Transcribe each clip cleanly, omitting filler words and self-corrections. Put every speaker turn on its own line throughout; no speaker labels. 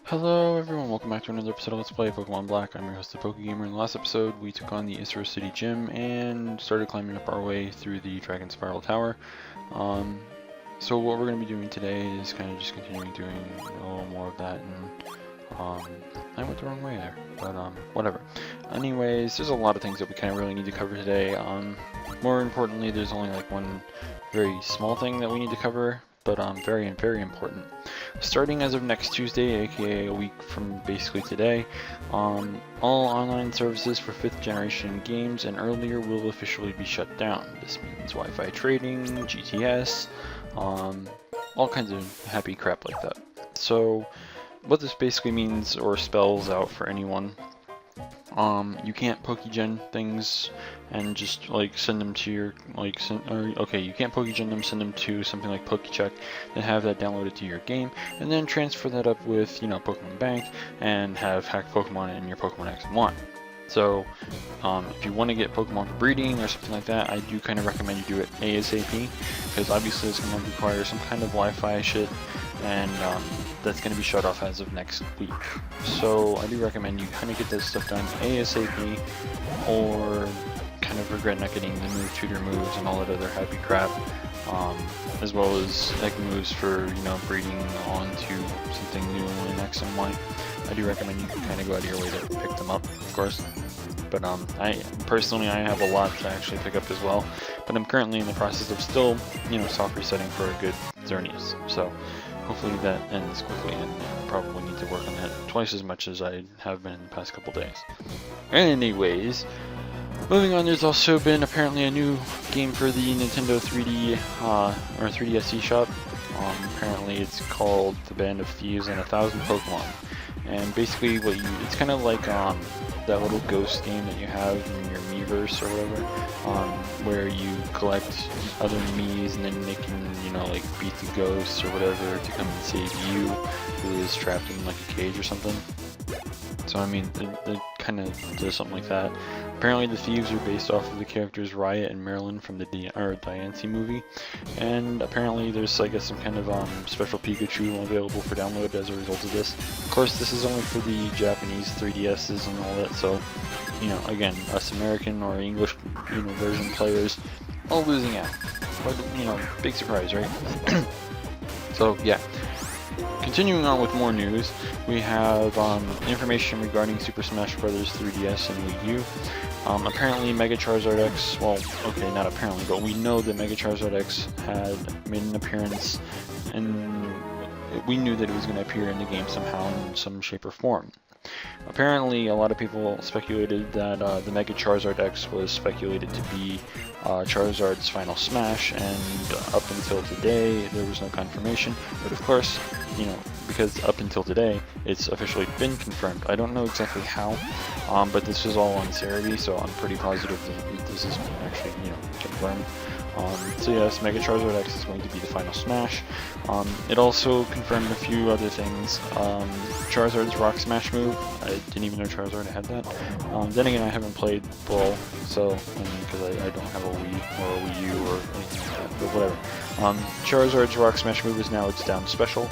Hello everyone, welcome back to another episode of Let's Play Pokemon Black. I'm your host, ThePikaWu. In the last episode, we took on the Isra City Gym and started climbing up our way through the Dragonspiral Tower. So what we're going to be doing today is kind of just continuing doing a little more of that, and I went the wrong way there, but whatever. Anyways, there's a lot of things that we kind of really need to cover today. More importantly, there's only like one very small thing that we need to cover, but very important. Starting as of next Tuesday, aka a week from basically today, all online services for 5th generation games and earlier will officially be shut down. This means Wi-Fi trading, GTS, all kinds of happy crap like that. So what this basically means or spells out for anyone, you can't PokeGen things and just like send them to your you can't PokeGen them, send them to something like PokeCheck, and have that downloaded to your game, and then transfer that up with Pokemon Bank and have hacked Pokemon in your Pokemon X and Y. So if you want to get Pokemon for breeding or something like that, I do kind of recommend you do it ASAP, because obviously it's going to require some kind of Wi-Fi shit, and that's going to be shut off as of next week. So I do recommend you kind of get this stuff done ASAP, or kind of regret not getting the move tutor moves and all that other happy crap, as well as egg moves for breeding onto something new in X and Y. I do recommend you kind of go out of your way to pick them up, of course. But I personally have a lot to actually pick up as well. But I'm currently in the process of still soft resetting for a good Xerneas. So hopefully that ends quickly, and I probably need to work on that twice as much as I have been in the past couple days. Anyways, moving on, there's also been apparently a new game for the Nintendo 3D or 3DS eShop. Apparently it's called The Band of Thieves and 1,000 Pokemon. And basically it's kind of like that little ghost game that you have in your Miiverse or whatever, where you collect other Miis and then they can, like beat the ghosts or whatever to come and save you, who is trapped in like a cage or something. So I mean, it kind of does something like that. Apparently the thieves are based off of the characters Riot and Marriland from the Diancie movie, and apparently there's I guess some kind of special PokeBeach available for download as a result of this. Of course, this is only for the Japanese 3DSs and all that, so again, us American or English version players all losing out. But big surprise, right? So yeah. Continuing on with more news, we have information regarding Super Smash Bros. 3DS and Wii U. Apparently Mega Charizard X, well, okay, not apparently, but we know that Mega Charizard X had made an appearance, and we knew that it was going to appear in the game somehow in some shape or form. Apparently, a lot of people speculated that the Mega Charizard X was speculated to be Charizard's final smash, and up until today, there was no confirmation. But of course, because up until today, it's officially been confirmed. I don't know exactly how, but this is all on Serebii, so I'm pretty positive that this is actually, confirmed. So yes, Mega Charizard X is going to be the final smash. It also confirmed a few other things. Charizard's Rock Smash move, I didn't even know Charizard had that. Then again, I haven't played Brawl, so, because I don't have a Wii or a Wii U or anything like that, but whatever. Charizard's Rock Smash move is now its down special,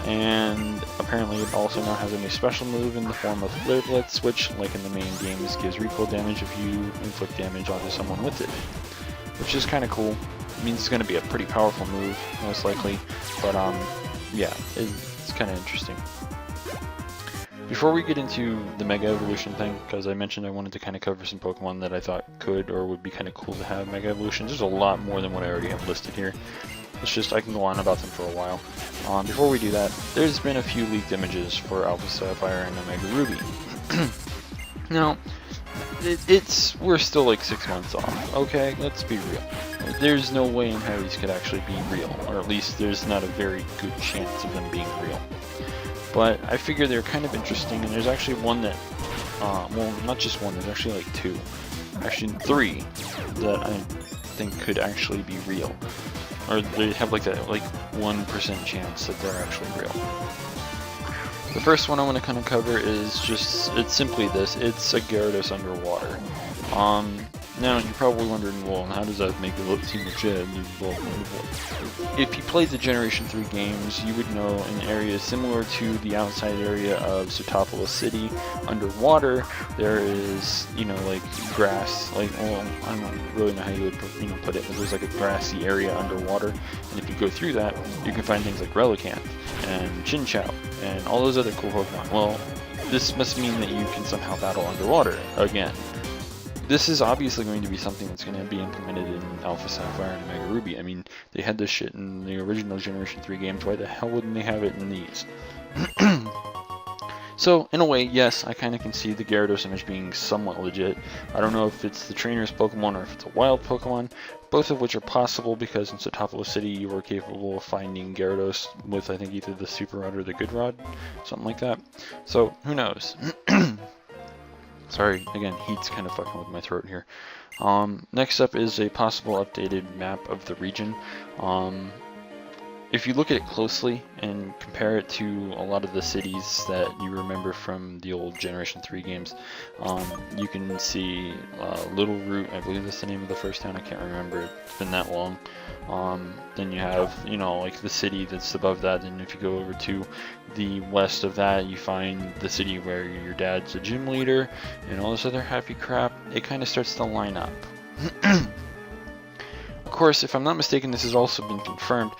and apparently it also now has a new special move in the form of Flare Blitz, which, like in the main games, gives recoil damage if you inflict damage onto someone with it, which is kind of cool. It means it's going to be a pretty powerful move, most likely, but yeah, it's kind of interesting. Before we get into the Mega Evolution thing, because I mentioned I wanted to kind of cover some Pokemon that I thought could or would be kind of cool to have Mega Evolutions. There's a lot more than what I already have listed here. It's just I can go on about them for a while. Before we do that, there's been a few leaked images for Alpha Sapphire and Omega Ruby. Now, we're still like 6 months off, okay? Let's be real. There's no way in hell these could actually be real, or at least there's not a very good chance of them being real. But I figure they're kind of interesting, and there's actually one that, well, not just one, there's actually like two, actually three, that I think could actually be real. Or they have like that 1% chance that they're actually real. The first one I want to kind of cover is it's simply this. It's a Gyarados underwater. Now, you're probably wondering, well, how does that make it seem legit? If you played the Generation 3 games, you would know an area similar to the outside area of Sootopolis City. Underwater, there is, you know, like, grass, like, well, I don't really know how you would, you know, put it, but there's like a grassy area underwater, and if you go through that, you can find things like Relicanth, and Chinchou, and all those other cool Pokemon. Well, this must mean that you can somehow battle underwater, again. This is obviously going to be something that's going to be implemented in Alpha Sapphire and Omega Ruby. I mean, they had this shit in the original Generation 3 games, why the hell wouldn't they have it in these? So, in a way, yes, I kind of can see the Gyarados image being somewhat legit. I don't know if it's the trainer's Pokemon or if it's a wild Pokemon, both of which are possible because in Sootopolis City you were capable of finding Gyarados with, I think, either the Super Rod or the Good Rod, something like that. So, who knows? Sorry, again, heat's kind of fucking with my throat here. Next up is a possible updated map of the region. If you look at it closely and compare it to a lot of the cities that you remember from the old Generation 3 games, you can see Little Root, I believe that's the name of the first town, I can't remember, it's been that long. Then you have, you know, like the city that's above that, and if you go over to the west of that, you find the city where your dad's a gym leader, and all this other happy crap. It kind of starts to line up. Of course, if I'm not mistaken, this has also been confirmed,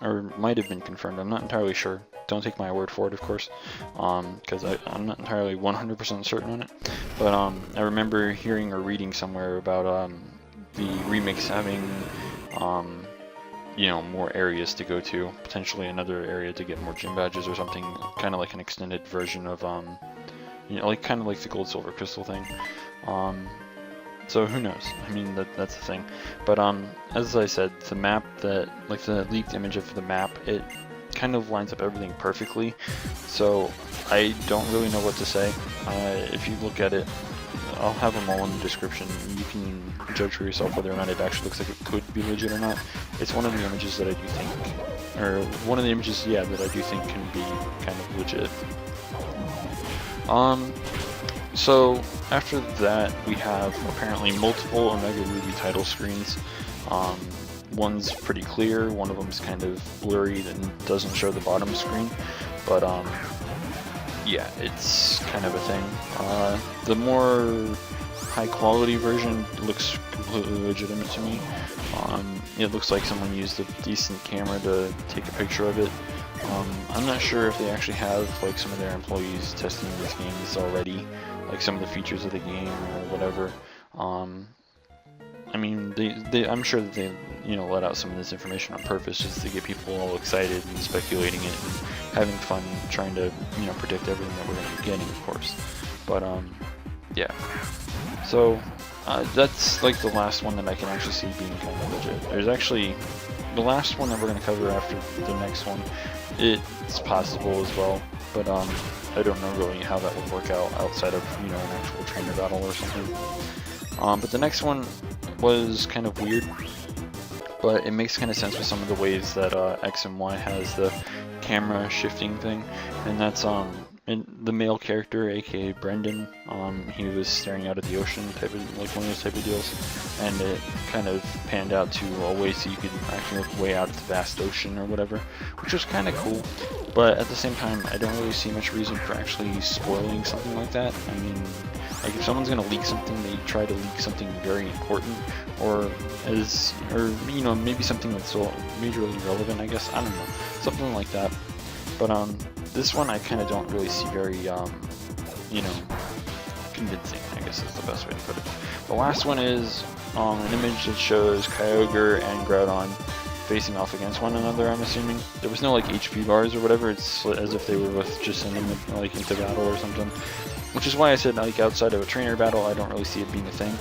or might have been confirmed, I'm not entirely sure. Don't take my word for it, of course, because I'm not entirely 100% certain on it. But I remember hearing or reading somewhere about the remakes having, you know, more areas to go to, potentially another area to get more gym badges or something, kind of like an extended version of, you know, like kind of like the Gold Silver Crystal thing. So who knows? I mean, that's the thing. But as I said, the map like the leaked image of the map, it kind of lines up everything perfectly. So I don't really know what to say. If you look at it, I'll have them all in the description. You can judge for yourself whether or not it actually looks like it could be legit or not. It's one of the images that I do think, or one of the images, yeah, that I do think can be kind of legit. So after that, we have apparently multiple Omega Ruby title screens. One's pretty clear, one of them's kind of blurry and doesn't show the bottom screen, but yeah, it's kind of a thing. The more high quality version looks completely legitimate to me. It looks like someone used a decent camera to take a picture of it. I'm not sure if they actually have like some of their employees testing these games already, like some of the features of the game or whatever. I mean, I'm sure that they, you know, let out some of this information on purpose just to get people all excited and speculating it and having fun trying to, you know, predict everything that we're going to be getting, of course. But, yeah. So, that's like the last one that I can actually see being kind of legit. There's actually, the last one that we're going to cover after the next one, it's possible as well, but, I don't know really how that would work out outside of, you know, an actual trainer battle or something. But the next one was kind of weird, but it makes kind of sense with some of the ways that X and Y has the camera shifting thing, and that's the male character, aka Brendan. He was staring out at the ocean, type of like one of those type of deals, and it kind of panned out to a way so you could actually look way out at the vast ocean or whatever, which was kind of cool. But at the same time, I don't really see much reason for actually spoiling something like that. I mean, like if someone's gonna leak something, they try to leak something very important, or you know, maybe something that's so majorly relevant, I guess. I don't know, something like that. But this one I kind of don't really see very, you know, convincing, I guess is the best way to put it. The last one is an image that shows Kyogre and Groudon facing off against one another, I'm assuming. There was no like HP bars or whatever, it's as if they were both just sending them like into battle or something. Which is why I said, like, outside of a trainer battle, I don't really see it being a thing.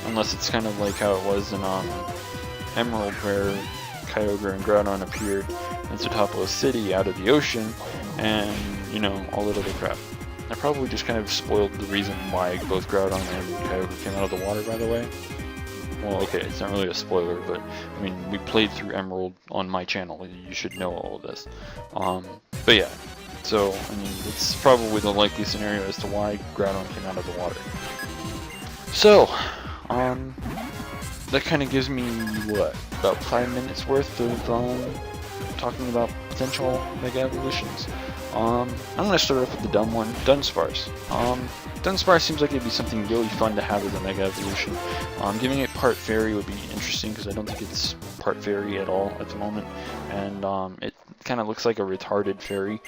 Unless it's kind of like how it was in Emerald, where Kyogre and Groudon appeared in Sootopolis City out of the ocean, and, you know, all that other crap. I probably just kind of spoiled the reason why both Groudon and Kyogre came out of the water, by the way. Well, okay, it's not really a spoiler, but, I mean, we played through Emerald on my channel, you should know all of this. But yeah. So, I mean, it's probably the likely scenario as to why Groudon came out of the water. So, That kind of gives me, what, about 5 minutes worth of talking about potential Mega Evolutions. I'm going to start off with the dumb one, Dunsparce. Dunsparce seems like it'd be something really fun to have as a Mega Evolution. Giving it part Fairy would be interesting because I don't think it's part Fairy at all at the moment. And it kind of looks like a retarded Fairy.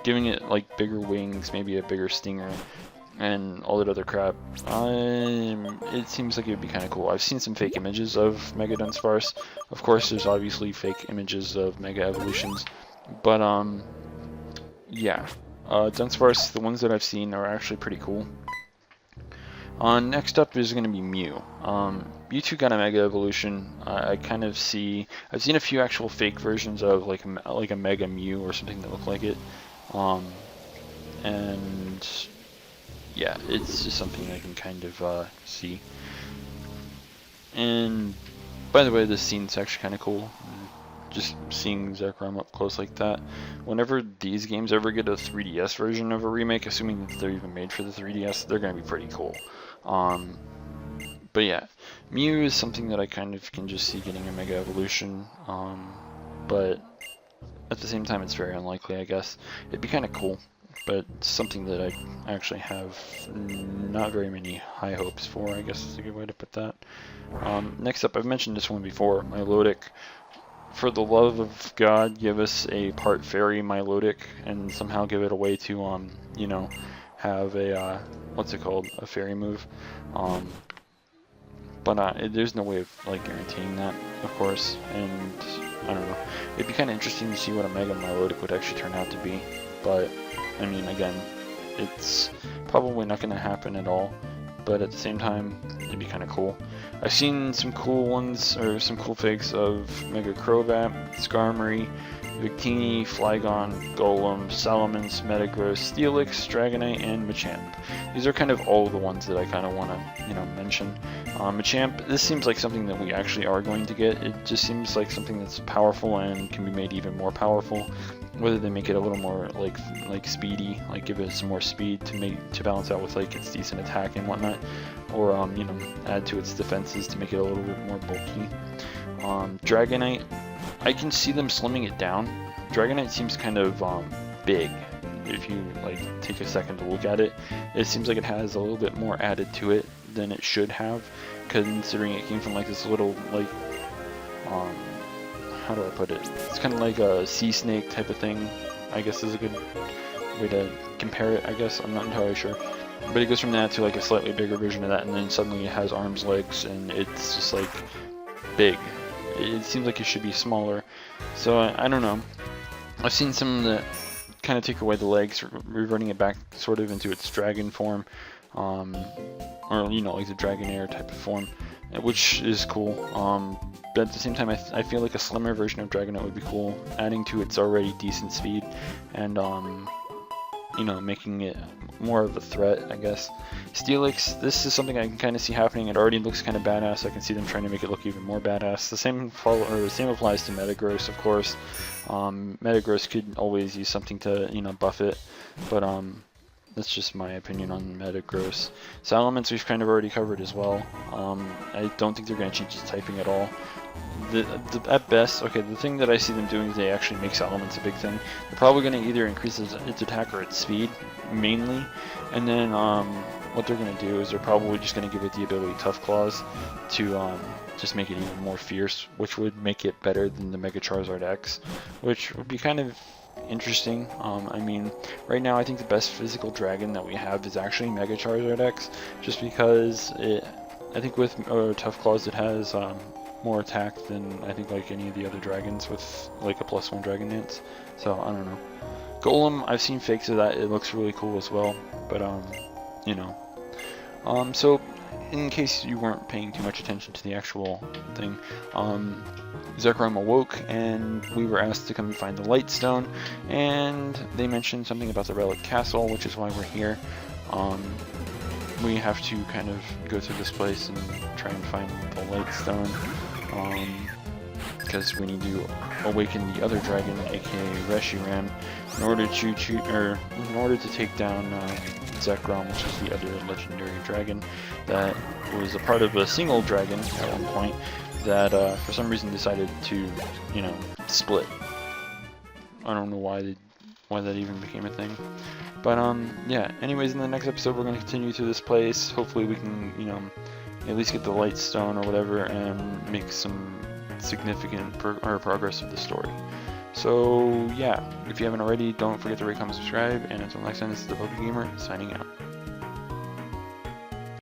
Giving it like bigger wings, maybe a bigger stinger, and all that other crap. It seems like it would be kind of cool. I've seen some fake images of Mega Dunsparce. Of course, there's obviously fake images of Mega Evolutions, but yeah, Dunsparce, the ones that I've seen are actually pretty cool. Next up is going to be Mew. Mewtwo got a Mega Evolution. I've seen a few actual fake versions of like a Mega Mew or something that look like it, and yeah, it's just something I can kind of see. And by the way, this scene's actually kind of cool. Just seeing Zekrom up close like that. Whenever these games ever get a 3DS version of a remake, assuming that they're even made for the 3DS, they're going to be pretty cool. But yeah, Mew is something that I kind of can just see getting a Mega Evolution. But at the same time, it's very unlikely, I guess. It'd be kind of cool, but something that I actually have not very many high hopes for, I guess is a good way to put that. Next up, I've mentioned this one before, Milotic. For the love of God, give us a part Fairy Milotic, and somehow give it a way to, you know, have a, what's it called, a Fairy move. But there's no way of, like, guaranteeing that, of course, and I don't know. It'd be kind of interesting to see what a Mega Milotic would actually turn out to be, but, I mean, again, it's probably not going to happen at all, but at the same time, it'd be kind of cool. I've seen some cool ones, or some cool fakes of Mega Crobat, Skarmory, Victini, Flygon, Golem, Salamence, Metagross, Steelix, Dragonite, and Machamp. These are kind of all the ones that I kind of want to, you know, mention. Machamp, this seems like something that we actually are going to get. It just seems like something that's powerful and can be made even more powerful. Whether they make it a little more like speedy, like give it some more speed to balance out with like its decent attack and whatnot, or you know, add to its defenses to make it a little bit more bulky. Dragonite, I can see them slimming it down. Dragonite seems kind of big. If you like take a second to look at it, it seems like it has a little bit more added to it than it should have, considering it came from like this little like how do I put it? It's kind of like a sea snake type of thing, I guess is a good way to compare it, I guess. I'm not entirely sure. But it goes from that to like a slightly bigger version of that, and then suddenly it has arms, legs, and it's just like big. It seems like it should be smaller. So I don't know. I've seen some that kind of take away the legs, reverting it back sort of into its dragon form, or you know, like the Dragonair type of form, which is cool. But at the same time, I feel like a slimmer version of Dragonite would be cool, adding to its already decent speed, and you know, making it more of a threat, I guess. Steelix, this is something I can kind of see happening. It already looks kind of badass. I can see them trying to make it look even more badass. The same applies to Metagross, of course. Metagross could always use something to, you know, buff it, but that's just my opinion on Metagross. Salamence we've kind of already covered as well. I don't think they're going to change its typing at all. At best, okay, the thing that I see them doing is they actually make Salamence a big thing. They're probably going to either increase its attack or its speed, mainly, and then what they're going to do is they're probably just going to give it the ability Tough Claws to just make it even more fierce, which would make it better than the Mega Charizard X, which would be kind of interesting. I mean, right now I think the best physical dragon that we have is actually Mega Charizard X, just because I think with Tough Claws it has more attack than I think like any of the other dragons with like a +1 Dragon Dance. So I don't know. Golem, I've seen fakes of that. It looks really cool as well. But you know. So in case you weren't paying too much attention to the actual thing, Zekrom awoke and we were asked to come and find the Light Stone, and they mentioned something about the Relic Castle, which is why we're here. We have to kind of go through this place and try and find the Light Stone, because we need to awaken the other dragon, aka Reshiram, in order to take down Zekrom, which is the other legendary dragon that was a part of a single dragon at one point that for some reason decided to, you know, split. I don't know why that even became a thing. But yeah, anyways, in the next episode we're going to continue to this place. Hopefully we can, you know, at least get the light stone or whatever and make some significant progress with the story. So yeah, if you haven't already, don't forget to rate, comment, subscribe, and until next time, this is the PokeGamer signing out.